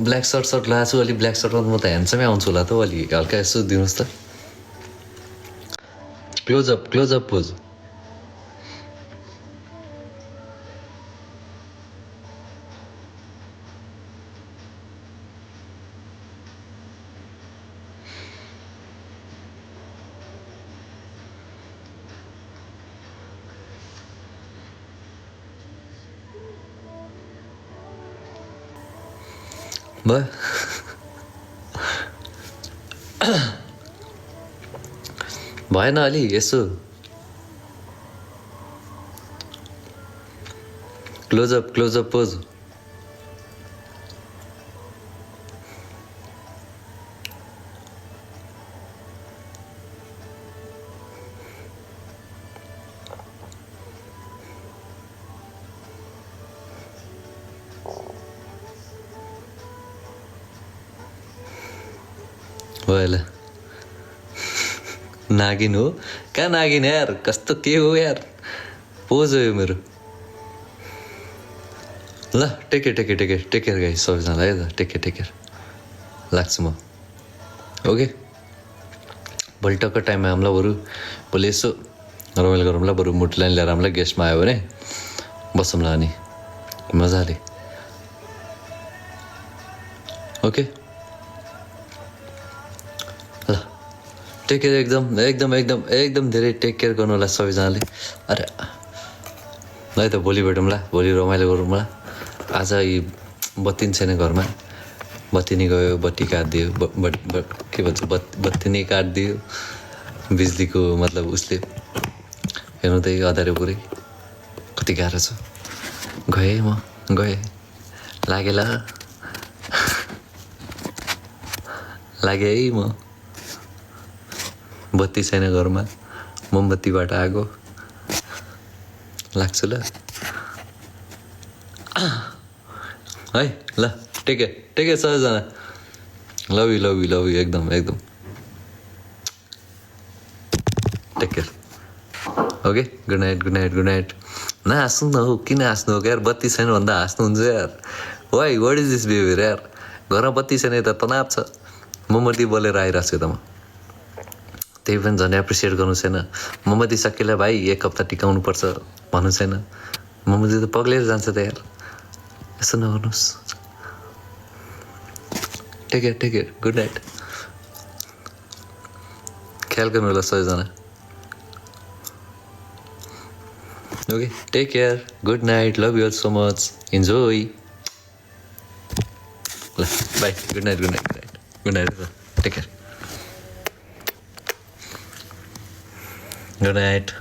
black short लगाएको छु अलिक ब्ल्याक सर्टमा म त ह्यान्डसमै आउँछु होला त अलि हल्का यसो दिनुहोस् त क्लोज अप पोज भयो भएन अलि यसो क्लोज अप पोज भयो नागिन हो कहाँ नागिन यार कस्तो के हो यार पोज हो यो मेरो ल टेक केयर गाइस सबैजनालाई है त टेक केयर लाग्छु म ओके भोलि टक्क टाइममा आउँला बरु भोलि यसो रमाइलो गरौँला बरु मुटुलाई लिएर आउँला गेस्टमा आयो भने बसौँला अनि मजाले ओके ल टेक केयर एकदम धेरै टेक केयर गर्नु होला सबैजनाले अरे ल त भोलि भेटौँला भोलि रमाइलो गरौँला आज यी बत्ती छैन घरमा बत्ती नि गयो बत्ती काटिदियो के भन्छ बत्ती नै काटिदियो बिजुलीको मतलब उसले हेर्नु त अँध्यारो पुरै कति गाह्रो छ गएँ लागे है म बत्ती छैन घरमा मोमबत्तीबाट आगो लाग्छु ल है ल टेक केयर सबैजना लभ यु एकदम take care okay good night नहाँस्नु न हौ किन हाँस्नु हो यार बत्ती छैन भन्दा हाँस्नुहुन्छ यार why what is this behaviour यार घरमा बत्ती छैन त तनाव छ मोमबत्ती बलेर आइरहेको छु त म त्यही पनि झन् एप्रिसिएट गर्नु छैन मोमबत्ती सकिएला भाइ एक हप्ता टिकाउनु पर्छ भन्नु छैन मोमबत्ती त पग्लेर जान्छ त यार यसो नगर्नुहोस् टेक केयर गुड नाइट ख्याल गर्नु होला सबैजना okay take care good night love you so much enjoy ल bye good night take care good night